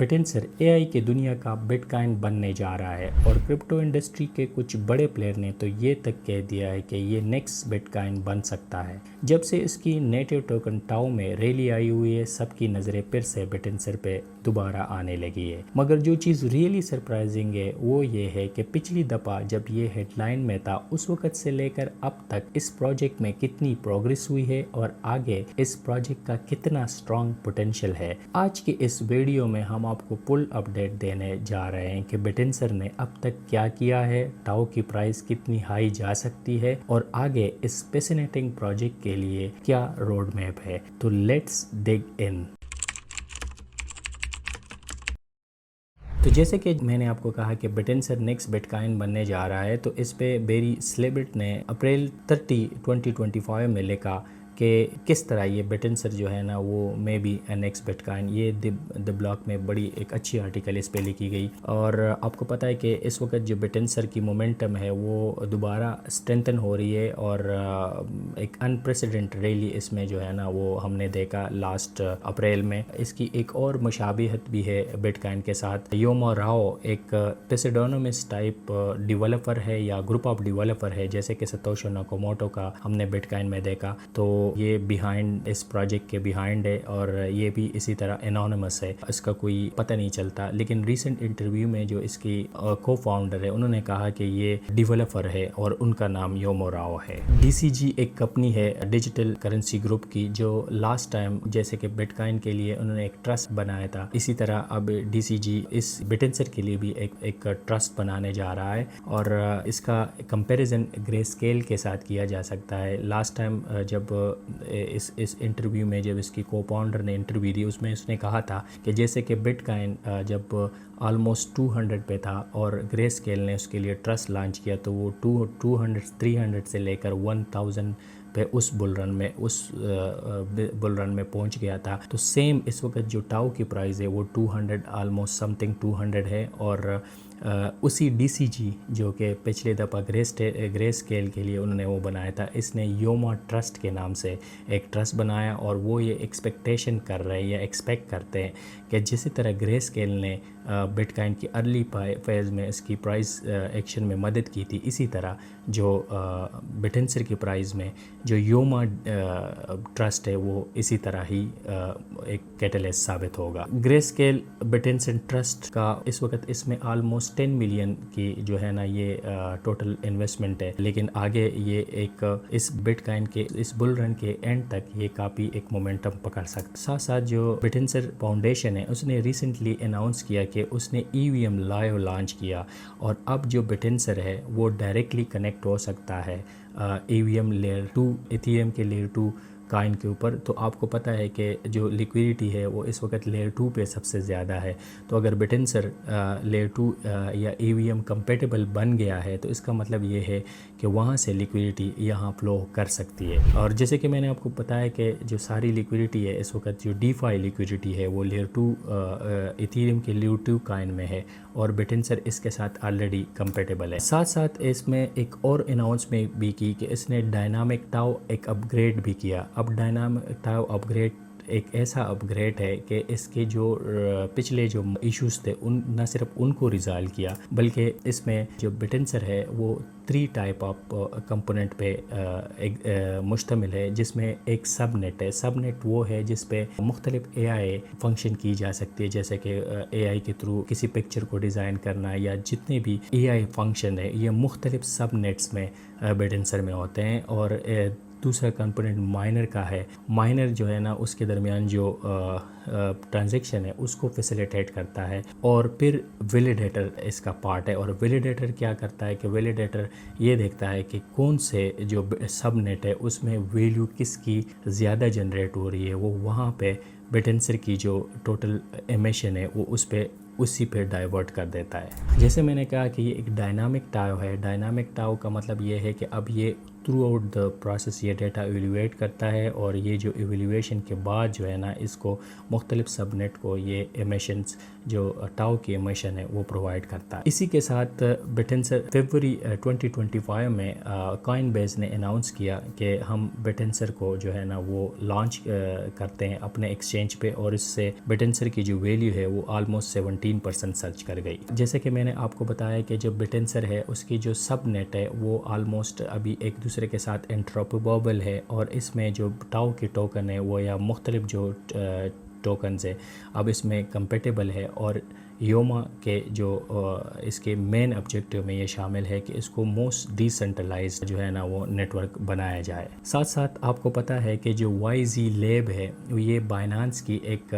बिटनसर AI की दुनिया का बिटकॉइन बनने जा रहा है और क्रिप्टो इंडस्ट्री के कुछ बड़े प्लेयर ने तो ये तक कह दिया है कि ये नेक्स्ट बिटकॉइन बन सकता है। जब से इसकी नेटिव टोकन टाओ में रैली आई हुई है, सबकी नज़रें फिर से बिटनसर पे दोबारा आने लगी है। मगर जो चीज़ रियली सरप्राइजिंग है वो ये है कि पिछली दफ़ा जब ये हेडलाइन में था उस वक्त से लेकर अब तक इस प्रोजेक्ट में कितनी प्रोग्रेस हुई है और आगे इस प्रोजेक्ट का कितना स्ट्रॉन्ग पोटेंशियल है। आज की इस वीडियो में हम आपको फुल अपडेट देने जा रहे हैं कि बिटनसर ने अब तक क्या किया है, टाओ की प्राइस कितनी हाई जा सकती है और आगे इस फैसिनेटिंग प्रोजेक्ट के लिए क्या रोड मैप है। तो लेट्स डिग इन। तो जैसे कि मैंने आपको कहा कि बिटनसर नेक्स्ट बिटकॉइन बनने जा रहा है, तो इस पे बेरी स्लेबिट ने अप्रैल 30, 2025 में लिखा कि किस तरह ये बिटनसर जो है ना वो मे बी नेक्स्ट बिटकॉइन। ये द ब्लॉक में बड़ी एक अच्छी आर्टिकल इस पे लिखी गई और आपको पता है कि इस वक्त जो बिटनसर की मोमेंटम है वो दोबारा स्ट्रेंथन हो रही है और एक अनप्रेसिडेंट रैली इसमें जो है ना वो हमने देखा लास्ट अप्रैल में। इसकी एक और मुशाबिहत भी है बिटकॉइन के साथ। योमो राओ एक पेसिडोनोमिस टाइप डेवलपर है या ग्रुप ऑफ डेवलपर है, जैसे कि सतोशी नाकामोटो का हमने बिटकॉइन में देखा। तो ये बिहाइंड इस प्रोजेक्ट के बिहाइंड है और ये भी इसी तरह एनोनिमस है, इसका कोई पता नहीं चलता। लेकिन रीसेंट इंटरव्यू में जो इसकी को फाउंडर है उन्होंने कहा कि ये डेवलपर है और उनका नाम योमो राओ है। DCG एक कंपनी है डिजिटल करेंसी ग्रुप की, जो लास्ट टाइम जैसे कि बिटकॉइन के लिए उन्होंने एक ट्रस्ट बनाया था, इसी तरह अब DCG इस बिटनसर के लिए भी एक ट्रस्ट बनाने जा रहा है और इसका कंपैरिजन ग्रेस्केल के साथ किया जा सकता है। लास्ट टाइम जब इस इंटरव्यू में जब इसकी को फाउंडर ने इंटरव्यू दी उसमें उसने कहा था कि जैसे कि बिटकॉइन जब ऑलमोस्ट 200 पे था और ग्रेस्केल ने उसके लिए ट्रस्ट लॉन्च किया तो वो 200 300 से लेकर 1000 पे उस बुल रन में पहुंच गया था। तो सेम इस वक्त जो टाओ की प्राइस है वो 200 ऑलमोस्ट समथिंग 200 है और उसी DCG जो कि पिछले दफ़ा ग्रे स्केल के लिए उन्होंने वो बनाया था, इसने योमा ट्रस्ट के नाम से एक ट्रस्ट बनाया और वो ये एक्सपेक्टेशन कर रहे हैं या एक्सपेक्ट करते हैं कि जिस तरह ग्रे स्केल ने बिटकॉइन की अर्ली फेज़ में इसकी प्राइस एक्शन में मदद की थी, इसी तरह जो बिटनसर की प्राइस में जो योमा ट्रस्ट है वो इसी तरह ही एक कैटलिस्ट साबित होगा। ग्रे स्केल बिटनसर ट्रस्ट का इस वक्त इसमें ऑलमोस्ट 10 मिलियन की जो है ना ये टोटल इन्वेस्टमेंट है, लेकिन आगे ये एक इस बिटकॉइन के इस बुल रन के एंड तक ये काफ़ी एक मोमेंटम पकड़ सकता। साथ साथ जो बिटनसर फाउंडेशन है उसने रिसेंटली अनाउंस किया कि उसने EVM लाइव लॉन्च किया और अब जो बिटनसर है वो डायरेक्टली कनेक्ट हो सकता है EVM लेयर 2 इथेरियम के लेयर 2 कॉइन के ऊपर। तो आपको पता है कि जो लिक्विडिटी है वो इस वक्त लेयर 2 पे सबसे ज़्यादा है। तो अगर बिटनसर लेयर 2 या EVM कंपेटेबल बन गया है तो इसका मतलब ये है कि वहाँ से लिक्विडिटी यहाँ फ्लो कर सकती है। और जैसे कि मैंने आपको बताया कि जो सारी लिक्विडिटी है इस वक्त जो DeFi लिक्विडिटी है वो लेयर 2 इथेरियम के लेयर 2 कॉइन में है और बिटनसर इसके साथ ऑलरेडी कंपेटेबल है। साथ साथ इसमें एक और अनाउंसमेंट भी की कि इसने डायनामिक टाओ एक अपग्रेड भी किया। अब डायनामिक टाओ अपग्रेड एक ऐसा अपग्रेड है कि इसके जो पिछले जो इश्यूज थे उन न सिर्फ उनको रिजॉल्व किया बल्कि इसमें जो बिटनसर है वो 3 टाइप ऑफ कंपोनेंट पे मुश्तमिल है, जिसमें एक सबनेट है। सबनेट वो है जिस पे मुख्तलिफ AI फंक्शन की जा सकती है, जैसे कि AI के थ्रू किसी पिक्चर को डिज़ाइन करना या जितने भी AI फंक्शन है ये मुख्तलिफ सबनेट्स में बिटनसर में होते हैं। और दूसरा कंपोनेंट माइनर का है। माइनर जो है ना उसके दरमियान जो ट्रांजैक्शन है उसको फैसिलिटेट करता है और फिर वैलिडेटर इसका पार्ट है। और वैलिडेटर क्या करता है कि वैलिडेटर ये देखता है कि कौन से जो सबनेट है उसमें वैल्यू किसकी ज़्यादा जनरेट हो रही है, वो वहाँ पे बिटनसर की जो टोटल एमिशन है वो उस पर उसी पे डाइवर्ट कर देता है। जैसे मैंने कहा कि ये एक डायनामिक टाओ है। डायनामिक टाओ का मतलब ये है कि अब ये थ्रू आउट द प्रोसेस ये डेटा एवेल्यूएट करता है और ये जो एवेल्यूएशन के बाद जो है ना इसको मुख्तलिफ सबनेट को ये एमिशंस जो टाओ की एमिशन है वो प्रोवाइड करता है। इसी के साथ बिटेंसर फरवरी 2025 में कॉइनबेस ने अनाउंस किया कि हम बिटेंसर को जो है ना वो लॉन्च करते हैं अपने एक्सचेंज पे, और इससे बिटेंसर की जो वैल्यू है वो ऑलमोस्ट 17% सर्च कर गई। जैसे कि मैंने आपको बताया कि जो बिटेंसर है उसकी जो सब नेट है वो ऑलमोस्ट अभी एक दूसरे के साथ इंटरऑपरेबल है, और इसमें जो टाओ की टोकन है वो या मुख्तलिफ जो टोकन्स है अब इसमें कंपेटेबल है। और योमा के जो इसके मेन ऑब्जेक्टिव में ये शामिल है कि इसको मोस्ट डिसेंट्रलाइज्ड जो है ना वो नेटवर्क बनाया जाए। साथ साथ आपको पता है कि जो YZ लैब है ये बाइनेंस की एक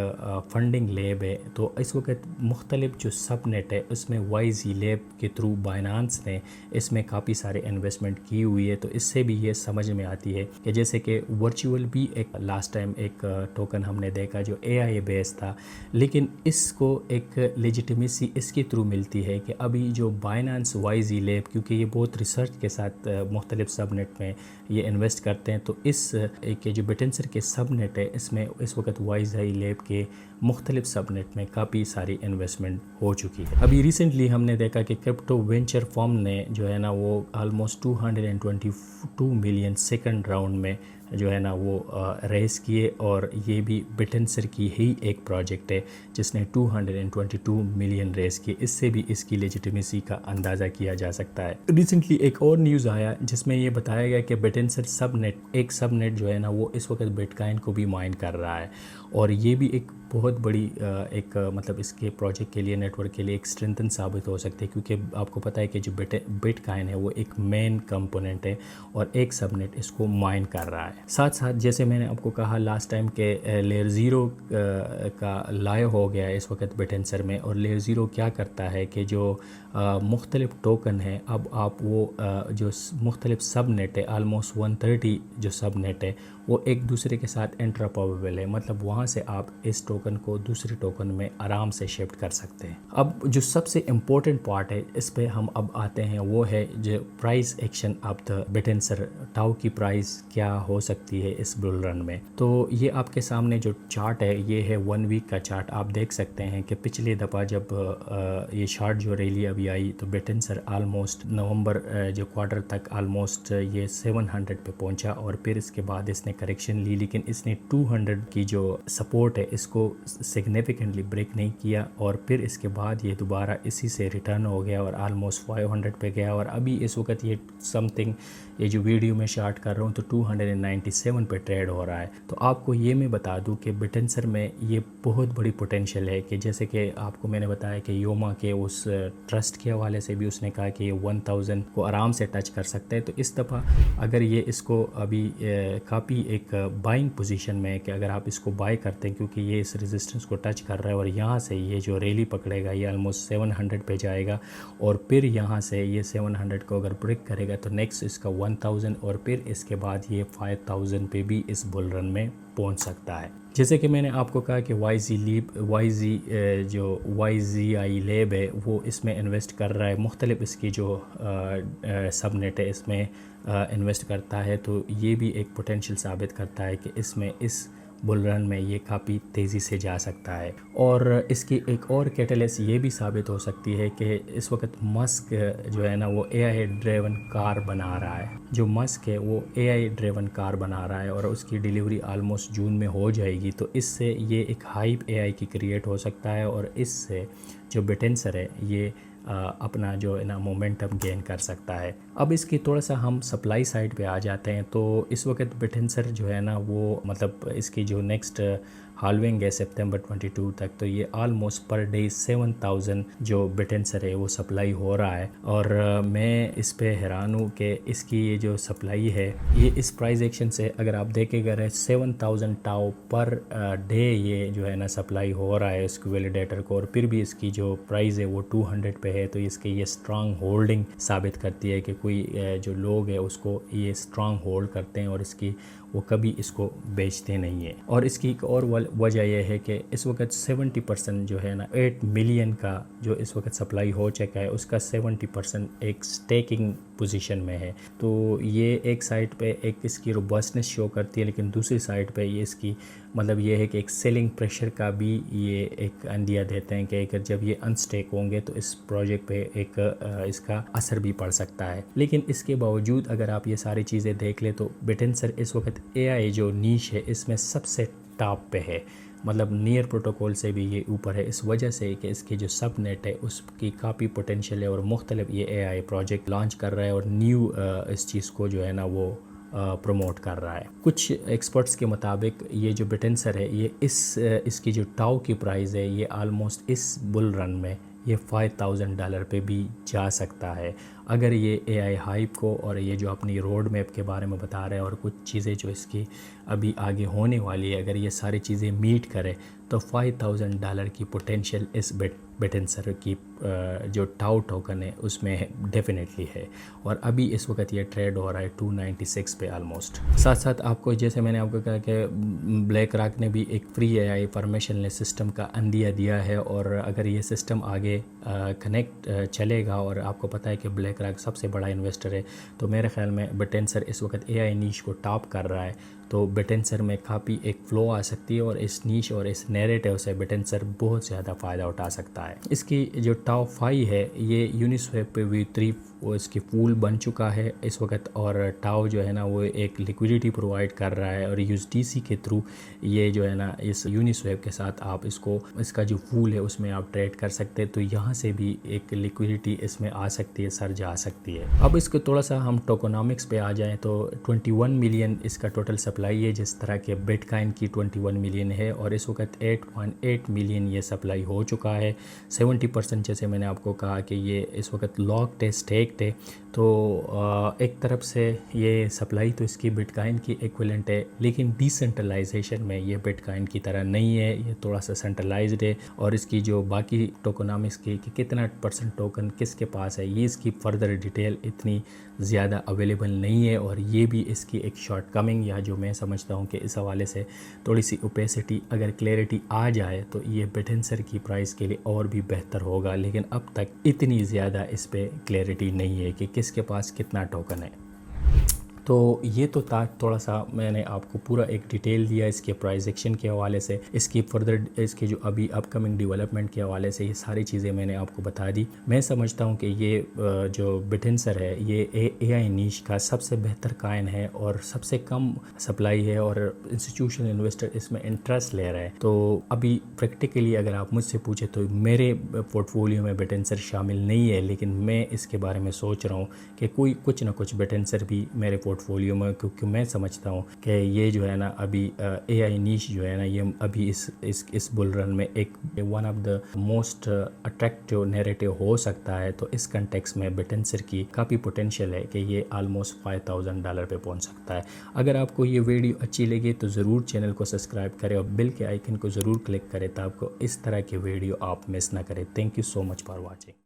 फंडिंग लैब है, तो इस वक्त मुख्तलिफ जो सब नेट है उसमें YZ लैब के थ्रू बाइनेंस ने इसमें काफ़ी सारे इन्वेस्टमेंट की हुई है। तो इससे भी ये समझ में आती है कि जैसे कि वर्चुअल भी एक लास्ट टाइम एक टोकन हमने देखा जो AI बेस्ड था, लेकिन इसको एक लेजिटिमेसी इसके थ्रू मिलती है कि अभी जो बाइनेंस YZ लैब, क्योंकि ये बहुत रिसर्च के साथ मुख्तलिफ सबनेट में ये इन्वेस्ट करते हैं, तो इस एक जो बिटेंसर के सबनेट है इसमें इस वक्त YZ लैब के मुख्तलिफ सबनेट में काफ़ी सारी इन्वेस्टमेंट हो चुकी है। अभी रिसेंटली हमने देखा कि क्रिप्टो वेंचर फर्म ने जो है ना वो ऑलमोस्ट 222 मिलियन सेकंड राउंड में जो है ना वो रेस किए, और ये भी बिटेंसर की ही एक प्रोजेक्ट है जिसने 222 मिलियन रेस किए। इससे भी इसकी लेजिटिमेसी का अंदाज़ा किया जा सकता है। रिसेंटली एक और न्यूज़ आया जिसमें ये बताया गया कि बिटेंसर एक सबनेट जो है ना वो इस वक्त बिटकॉइन को भी माइन कर रहा है, और ये भी एक बहुत बड़ी मतलब इसके प्रोजेक्ट के लिए, नेटवर्क के लिए एक स्ट्रेंथन साबित हो सकते हैं, क्योंकि आपको पता है कि जो बिटकॉइन है वो एक मेन कंपोनेंट है और एक सबनेट इसको माइन कर रहा है। साथ साथ जैसे मैंने आपको कहा लास्ट टाइम के लेयर ज़ीरो का लाइव हो गया है इस वक्त बिटेंसर में, और लेयर ज़ीरो क्या करता है कि जो मुख्तलिफ टोकन है अब आप वो जो मुख्तलिफ सब नेट है ऑलमोस्ट 130 जो सब नेट है वो एक दूसरे के साथ इंटरऑपरेबल है, मतलब वहाँ से आप इस टोकन को दूसरे टोकन में आराम से शिफ्ट कर सकते हैं। अब जो सबसे इम्पोर्टेंट पार्ट है इस पे हम अब आते हैं, वो है जो price action of the bittensor. TAO की प्राइस क्या हो सकती है इस बुल रन में। तो ये आपके सामने जो चार्ट है ये है 1 वीक का चार्ट। आप देख सकते हैं कि पिछले दफ़ा जब ये शार्ट जो रैली अभी आई तो बिटेंसर आलमोस्ट नवंबर जो क्वार्टर तक आलमोस्ट ये 700 पे पहुंचा, और फिर इसके बाद इसने करेक्शन ली, लेकिन इसने 200 की जो सपोर्ट है इसको सिग्निफिकेंटली ब्रेक नहीं किया, और फिर इसके बाद ये दोबारा इसी से रिटर्न हो गया और आलमोस्ट 500 पे गया, और अभी इस वक्त ये समथिंग ये जो वीडियो में शार्ट कर रहा हूँ तो 297 पे ट्रेड हो रहा है। तो आपको ये मैं बता दूँ कि बिटेंसर में ये बहुत बड़ी पोटेंशियल है कि जैसे कि आपको मैंने बताया कि योमा के उस ट्रस्ट के हवाले से भी उसने कहा कि ये 1000 को आराम से टच कर सकता है। तो इस दफ़ा अगर ये इसको अभी काफ़ी एक बाइंग पोजीशन में है कि अगर आप इसको बाय करते हैं, क्योंकि ये इस रेजिस्टेंस को टच कर रहा है और यहाँ से ये जो रैली पकड़ेगा ये ऑलमोस्ट 700 पे जाएगा, और फिर यहाँ से ये 700 को अगर ब्रेक करेगा तो नेक्स्ट इसका 1000, और फिर इसके बाद ये 5000 पे भी इस बुल रन में पहुँच सकता है। जैसे कि मैंने आपको कहा कि जो YZI लैब है वो इसमें इन्वेस्ट कर रहा है, मुख्तलिफ इसकी जो सब नेट है इसमें इन्वेस्ट करता है, तो ये भी एक पोटेंशियल साबित करता है कि इसमें इस बुल रन में ये काफ़ी तेज़ी से जा सकता है। और इसकी एक और कैटलिस्ट ये भी साबित हो सकती है कि इस वक्त मस्क जो है ना वो AI ड्रिवन कार बना रहा है। जो मस्क है वो AI ड्रिवन कार बना रहा है और उसकी डिलीवरी आलमोस्ट जून में हो जाएगी, तो इससे ये एक हाइप AI की क्रिएट हो सकता है, और इससे जो बिटेंसर है ये अपना जो है ना मोमेंटम गेन कर सकता है। अब इसकी थोड़ा सा हम सप्लाई साइड पे आ जाते हैं। तो इस वक्त बिटेंसर जो है ना वो मतलब इसकी जो नेक्स्ट हालविंग है सितंबर 22 तक, तो ये आलमोस्ट पर डे 7000 जो बिटेंसर है वो सप्लाई हो रहा है, और मैं इस पे हैरान हूँ कि इसकी ये जो सप्लाई है ये इस प्राइस एक्शन से अगर आप देखेंगे 7000 टाओ पर डे ये जो है ना सप्लाई हो रहा है इसके वैलिडेटर को, और फिर भी इसकी जो प्राइस है वो 200 पे है। तो इसकी ये स्ट्रांग होल्डिंग साबित करती है कि कोई जो लोग है उसको ये स्ट्रांग होल्ड करते हैं और इसकी وہ کبھی اس کو بیچتے نہیں ہیں. اور اس کی ایک اور وجہ یہ ہے کہ اس وقت 70% جو ہے نا 8 ملین کا جو اس وقت سپلائی ہو چکا ہے اس کا 70% ایک سٹیکنگ پوزیشن میں ہے. تو یہ ایک سائٹ پہ ایک اس کی روبسٹنس شو کرتی ہے، لیکن دوسری سائٹ پہ یہ اس کی مطلب یہ ہے کہ ایک سیلنگ پریشر کا بھی یہ ایک اندیا دیتے ہیں کہ جب یہ انسٹیک ہوں گے تو اس پروجیکٹ پہ ایک اس کا اثر بھی پڑ سکتا ہے. لیکن اس کے باوجود اگر آپ یہ ساری چیزیں دیکھ لیں تو بٹینسر اس وقت اے آئی جو نیش ہے اس میں سب سے ٹاپ پہ ہے، مطلب نیئر پروٹوکول سے بھی یہ اوپر ہے، اس وجہ سے کہ اس کی جو سب نیٹ ہے اس کی کافی پوٹینشیل ہے اور مختلف یہ اے آئی پروجیکٹ لانچ کر رہا ہے اور نیو اس چیز کو جو ہے نا وہ پروموٹ کر رہا ہے. کچھ ایکسپرٹس کے مطابق یہ جو بٹینسر ہے یہ اس کی جو ٹاؤ کی پرائز ہے یہ آلموسٹ اس بل رن میں یہ $5,000 پہ بھی جا سکتا ہے اگر یہ اے آئی ہائپ کو اور یہ جو اپنی روڈ میپ کے بارے میں بتا رہے ہیں اور کچھ چیزیں جو اس کی ابھی آگے ہونے والی ہے اگر یہ ساری چیزیں میٹ کرے تو $5,000 کی پوٹینشیل اس بٹینسر کی جو ٹاؤ ٹوکن ہے اس میں ڈیفینیٹلی ہے. اور ابھی اس وقت یہ ٹریڈ ہو رہا ہے 296 پہ آلموسٹ. ساتھ ساتھ آپ کو جیسے میں نے آپ کو کہا کہ بلیک راک نے بھی ایک فری اے آئی فارمیشن سسٹم کا اندیا دیا ہے اور اگر یہ سسٹم آگے کنیکٹ چلے گا اور آپ کو پتہ ہے کہ بلیک راک سب سے بڑا انویسٹر ہے تو میرے خیال میں بٹینسر اس وقت اے آئی نیش کو ٹاپ کر رہا ہے تو بٹینسر میں کافی ایک فلو آ سکتی ہے اور اس نیش اور اس نیریٹیو سے بٹینسر بہت زیادہ فائدہ اٹھا سکتا ہے. اس کی جو ٹاپ 5 ہے یہ یونیسویپ پہ V3 وہ اس کی پول بن چکا ہے اس وقت اور ٹاؤ جو ہے نا وہ ایک لیکویڈیٹی پرووائڈ کر رہا ہے اور USDC کے تھرو یہ جو ہے نا اس یونیسویپ کے ساتھ آپ اس کا جو پول ہے اس میں آپ ٹریڈ کر سکتے تو یہاں سے بھی ایک لیکویڈیٹی اس میں آ سکتی ہے، سرج آ سکتی ہے. اب اس کو تھوڑا سا ہم ٹوکونامکس پہ آ جائیں تو 21 ملین اس کا ٹوٹل سپلائی ہے جس طرح کہ بٹ کائن کی 21 ملین ہے اور اس وقت 8.8 ملین یہ سپلائی ہو چکا ہے. 70% جیسے میں نے آپ کو کہا کہ یہ اس وقت لاک ٹیسٹ ہے تو ایک طرف سے یہ سپلائی تو اس کی بٹ کائن کی ایکویلنٹ ہے لیکن ڈی سینٹرلائزیشن میں یہ بٹ کائن کی طرح نہیں ہے، یہ تھوڑا سا سینٹرلائزڈ ہے اور اس کی جو باقی ٹوکونامکس کی کہ کتنا % ٹوکن کس کے پاس ہے یہ اس کی فردر ڈیٹیل اتنی زیادہ اویلیبل نہیں ہے اور یہ بھی اس کی ایک شارٹ کمنگ یا جو میں سمجھتا ہوں کہ اس حوالے سے تھوڑی سی اوپیسٹی اگر کلیئرٹی آ جائے تو یہ بٹینسر کی پرائز کے لیے اور بھی بہتر ہوگا، لیکن اب تک اتنی زیادہ اس پہ کلیئرٹی نہیں ہے کہ کس کے پاس کتنا ٹوکن ہے. تو یہ تو تھا تھوڑا سا میں نے آپ کو پورا ایک ڈیٹیل دیا اس کے پرائز ایکشن کے حوالے سے، اس کی فردر اس کی جو ابھی اپ کمنگ ڈیولپمنٹ کے حوالے سے یہ ساری چیزیں میں نے آپ کو بتا دی. میں سمجھتا ہوں کہ یہ جو بٹینسر ہے یہ اے آئی نیش کا سب سے بہتر کائن ہے اور سب سے کم سپلائی ہے اور انسٹیٹیوشنل انویسٹر اس میں انٹرسٹ لے رہا ہے. تو ابھی پریکٹیکلی اگر آپ مجھ سے پوچھیں تو میرے پورٹ فولیو میں بٹینسر شامل نہیں ہے، لیکن میں اس کے بارے میں سوچ رہا ہوں کہ کوئی کچھ نہ کچھ بٹینسر بھی میرے پورٹ فولیو میں، کیونکہ میں سمجھتا ہوں کہ یہ جو ہے نا ابھی اے آئی نیش جو ہے نا یہ ابھی اس بل رن میں ایک one of the most attractive narrative ہو سکتا ہے. تو اس کنٹیکس میں بٹینسر کی کافی پوٹینشیل ہے کہ یہ آلموسٹ $5,000 پہ پہنچ سکتا ہے. اگر آپ کو یہ ویڈیو اچھی لگے تو ضرور چینل کو سبسکرائب کریں اور بیل کے آئیکن کو ضرور کلک کریں تاکہ اس طرح کی ویڈیو آپ مس نہ کریں. Thank you so much for watching.